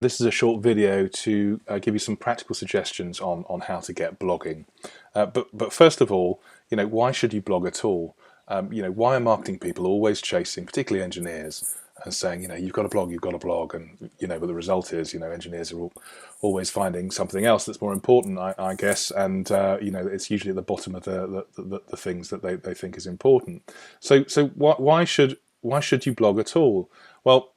This is a short video to give you some practical suggestions on how to get blogging. But first of all, why should you blog at all? Why are marketing people always chasing, particularly engineers, and saying, you've got to blog, you've got to blog, and but the result is, engineers are always finding something else that's more important, I guess, and it's usually at the bottom of the things that they think is important. So why should you blog at all? Well,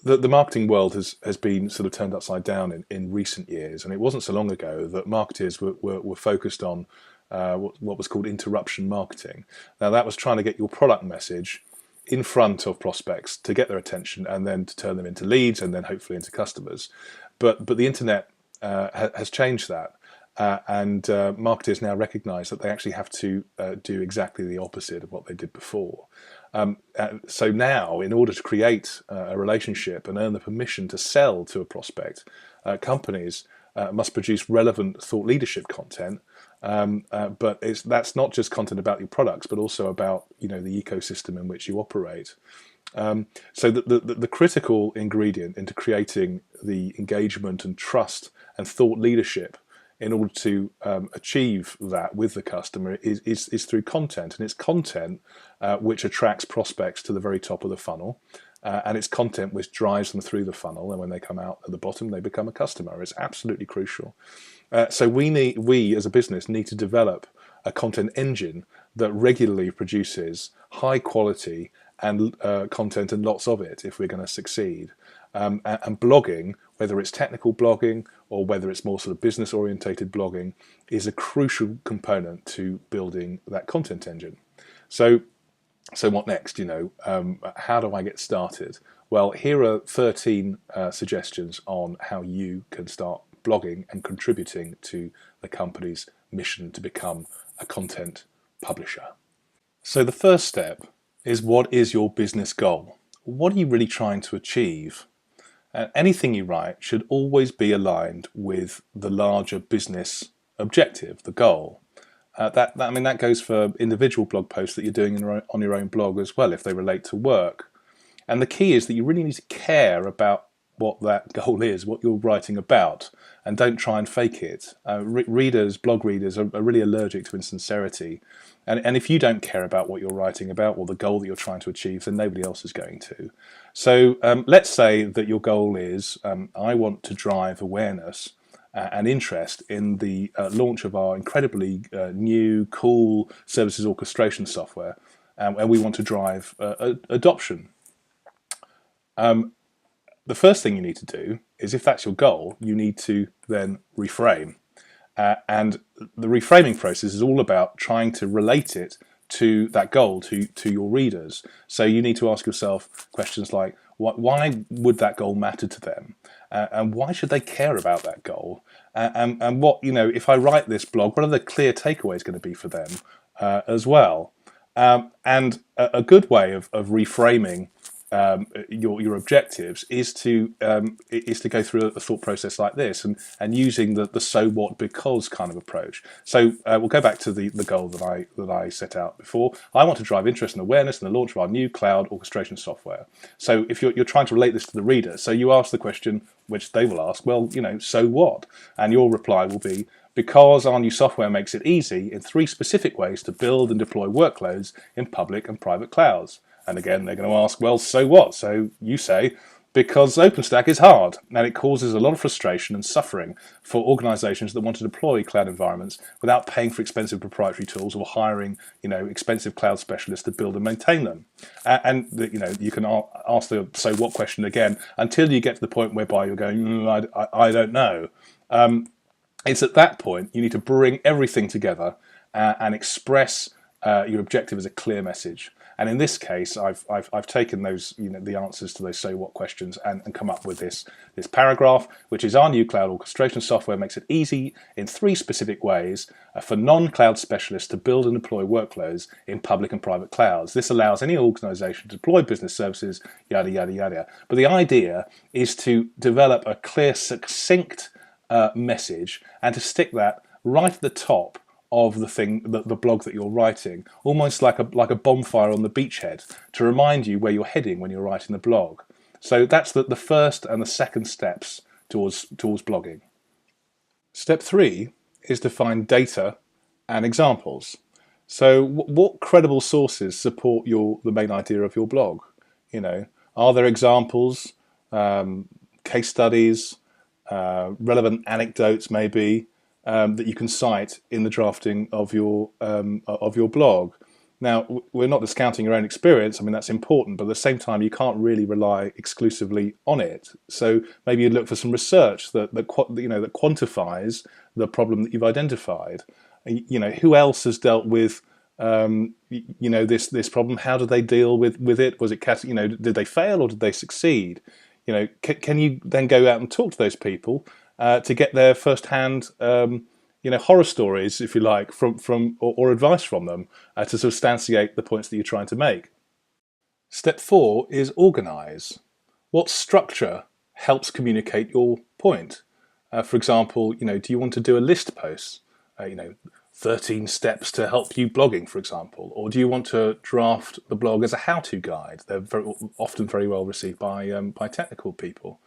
the marketing world has been sort of turned upside down in recent years, and it wasn't so long ago that marketers were focused on what was called interruption marketing. Now that was trying to get your product message in front of prospects to get their attention and then to turn them into leads and then hopefully into customers. But the internet has changed that. And marketers now recognize that they actually have to do exactly the opposite of what they did before. So now, in order to create a relationship and earn the permission to sell to a prospect, companies must produce relevant thought leadership content. But that's not just content about your products, but also about the ecosystem in which you operate. So the critical ingredient into creating the engagement and trust and thought leadership in order to achieve that with the customer is through content, and it's content which attracts prospects to the very top of the funnel, and it's content which drives them through the funnel, and when they come out at the bottom they become a customer. It's absolutely crucial. So we as a business need to develop a content engine that regularly produces high quality and content, and lots of it, if we're going to succeed. And blogging, whether it's technical blogging or whether it's more sort of business orientated blogging, is a crucial component to building that content engine. So what next? How do I get started? Well, here are 13 suggestions on how you can start blogging and contributing to the company's mission to become a content publisher. So the first step is, what is your business goal? What are you really trying to achieve? Anything you write should always be aligned with the larger business objective, the goal. That goes for individual blog posts that you're doing on your own blog as well, if they relate to work. And the key is that you really need to care about what that goal is, what you're writing about, and don't try and fake it. Blog readers are really allergic to insincerity. And if you don't care about what you're writing about or the goal that you're trying to achieve, then nobody else is going to. So let's say that your goal is, I want to drive awareness and interest in the launch of our incredibly new, cool services orchestration software, and we want to drive adoption. The first thing you need to do is, if that's your goal, you need to then reframe. And the reframing process is all about trying to relate it to that goal, to your readers. So you need to ask yourself questions like, why would that goal matter to them? And why should they care about that goal? And what, if I write this blog, what are the clear takeaways going to be for them as well? And a good way of reframing your objectives is to go through a thought process like this, and using the so what because kind of approach. So we'll go back to the goal that I set out before. I want to drive interest and awareness in the launch of our new cloud orchestration software. So if you're trying to relate this to the reader, so you ask the question, which they will ask, well, so what? And your reply will be, because our new software makes it easy in 3 specific ways to build and deploy workloads in public and private clouds. And again, they're going to ask, well, so what? So you say, because OpenStack is hard, and it causes a lot of frustration and suffering for organizations that want to deploy cloud environments without paying for expensive proprietary tools or hiring, expensive cloud specialists to build and maintain them. And you can ask the so what question again until you get to the point whereby you're going, I don't know. It's at that point you need to bring everything together and express your objective as a clear message. And in this case, I've taken those, the answers to those so what questions and come up with this paragraph, which is, our new cloud orchestration software makes it easy in 3 specific ways for non-cloud specialists to build and deploy workloads in public and private clouds. This allows any organization to deploy business services, yada, yada, yada. But the idea is to develop a clear, succinct message, and to stick that right at the top of the blog that you're writing, almost like a bonfire on the beachhead, to remind you where you're heading when you're writing the blog. So that's the first and the second steps towards blogging. Step 3 is to find data and examples. So what credible sources support the main idea of your blog? You know, are there examples, case studies, relevant anecdotes maybe, that you can cite in the drafting of your blog? Now, we're not discounting your own experience. I mean, that's important, but at the same time, you can't really rely exclusively on it. So maybe you look for some research that quantifies the problem that you've identified. You know, who else has dealt with this problem? How did they deal with it? Was it, did they fail or did they succeed? You know, can you then go out and talk to those people to get their first-hand horror stories, if you like, or advice from them to substantiate the points that you're trying to make. Step 4 is organize. What structure helps communicate your point? For example, do you want to do a list post? 13 steps to help you blogging, for example, or do you want to draft the blog as a how-to guide? They're often very well received by technical people.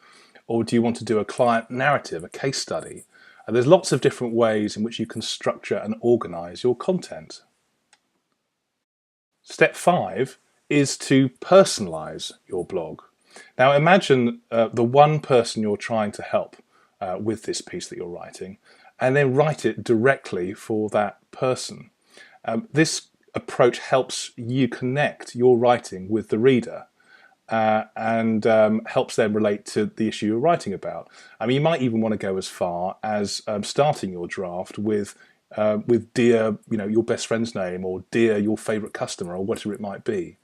Or do you want to do a client narrative, a case study? There's lots of different ways in which you can structure and organize your content. Step 5 is to personalize your blog. Now imagine the one person you're trying to help with this piece that you're writing, and then write it directly for that person. This approach helps you connect your writing with the reader. And helps them relate to the issue you're writing about. I mean, you might even want to go as far as starting your draft with dear, your best friend's name, or dear, your favourite customer, or whatever it might be.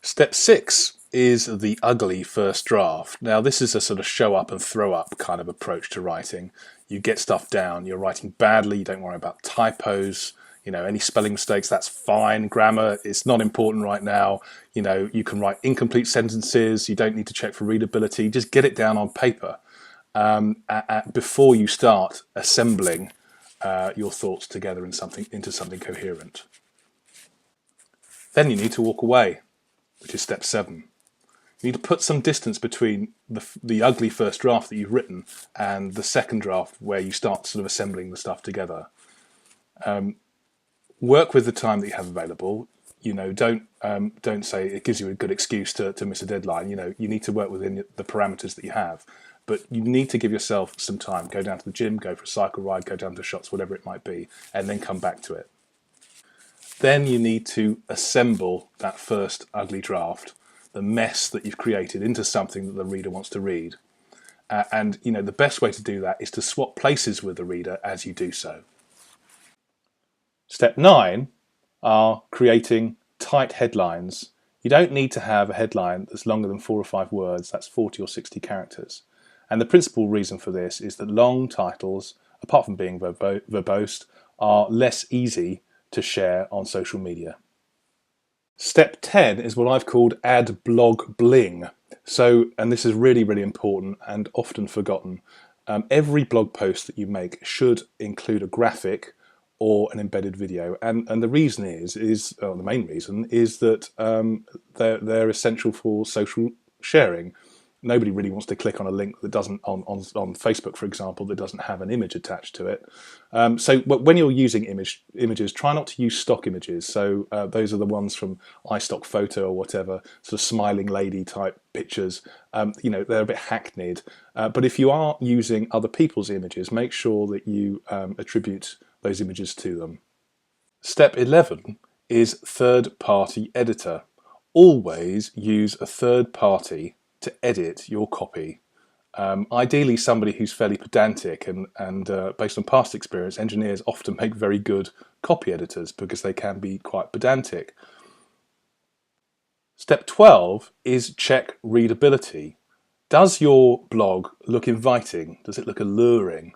Step 6 is the ugly first draft. Now, this is a sort of show up and throw up kind of approach to writing. You get stuff down, you're writing badly, you don't worry about typos, any spelling mistakes, that's fine. Grammar, it's not important right now. You can write incomplete sentences. You don't need to check for readability. Just get it down on paper before you start assembling your thoughts together into something coherent. Then you need to walk away, which is step 7. You need to put some distance between the ugly first draft that you've written and the second draft where you start sort of assembling the stuff together. Work with the time that you have available. Don't say it gives you a good excuse to miss a deadline. You need to work within the parameters that you have, but you need to give yourself some time. Go down to the gym, go for a cycle ride, go down to shops, whatever it might be, and then come back to it. Then you need to assemble that first ugly draft, the mess that you've created, into something that the reader wants to read. And the best way to do that is to swap places with the reader as you do so. Step 9 are creating tight headlines. You don't need to have a headline that's longer than 4 or 5 words, that's 40 or 60 characters. And the principal reason for this is that long titles, apart from being verbose, are less easy to share on social media. Step 10 is what I've called add blog bling. And this is really, really important and often forgotten. Every blog post that you make should include a graphic or an embedded video, and the reason the main reason is that they're essential for social sharing. Nobody really wants to click on a link that doesn't on Facebook, for example, that doesn't have an image attached to it. So when you're using images, try not to use stock images. So those are the ones from iStock Photo or whatever, sort of smiling lady type pictures. They're a bit hackneyed. But if you are using other people's images, make sure that you attribute those images to them. Step 11 is third-party editor. Always use a third party to edit your copy. Ideally somebody who's fairly pedantic, and based on past experience, engineers often make very good copy editors because they can be quite pedantic. Step 12 is check readability. Does your blog look inviting? Does it look alluring?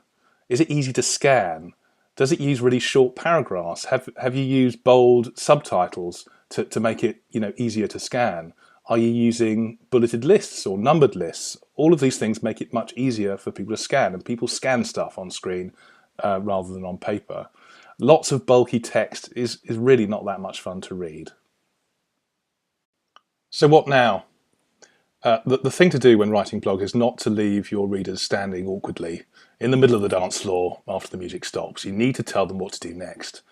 Is it easy to scan? Does it use really short paragraphs? Have you used bold subtitles to make it easier to scan? Are you using bulleted lists or numbered lists? All of these things make it much easier for people to scan, and people scan stuff on screen rather than on paper. Lots of bulky text is really not that much fun to read. So what now? The thing to do when writing blog is not to leave your readers standing awkwardly in the middle of the dance floor after the music stops. You need to tell them what to do next.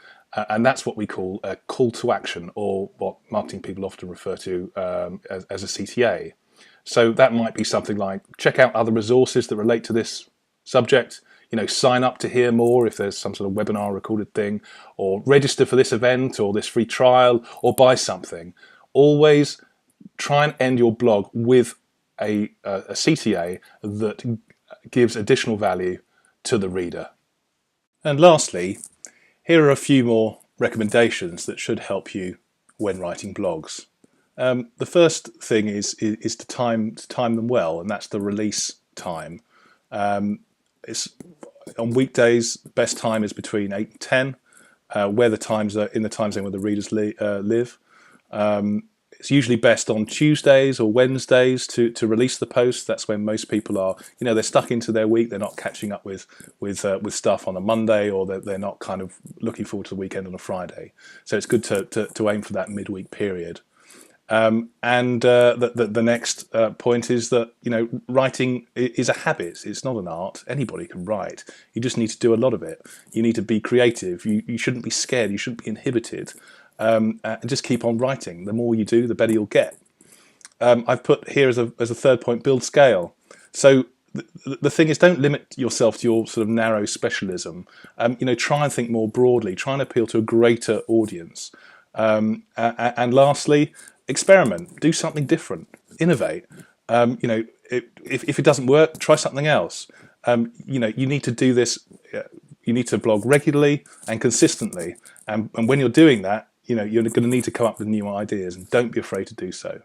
And that's what we call a call to action, or what marketing people often refer to as a CTA. So that might be something like, check out other resources that relate to this subject, sign up to hear more if there's some sort of webinar recorded thing, or register for this event or this free trial, or buy something. Always try and end your blog with a CTA that gives additional value to the reader. And lastly, here are a few more recommendations that should help you when writing blogs. The first thing is to time them well, and that's the release time. It's on weekdays. Best time is between 8 and 10, where the times are in the time zone where the readers live. It's usually best on Tuesdays or Wednesdays to release the post. That's when most people are, they're stuck into their week. They're not catching up with stuff on a Monday, or they're not kind of looking forward to the weekend on a Friday. So it's good to aim for that midweek period. The next point is that writing is a habit. It's not an art. Anybody can write. You just need to do a lot of it. You need to be creative. You shouldn't be scared. You shouldn't be inhibited. And just keep on writing. The more you do, the better you'll get. I've put here as a third point, build scale. So the thing is, don't limit yourself to your sort of narrow specialism. Try and think more broadly. Try and appeal to a greater audience. And lastly, experiment. Do something different. Innovate. If it doesn't work, try something else. You need to do this. You need to blog regularly and consistently. And when you're doing that, you're going to need to come up with new ideas, and don't be afraid to do so.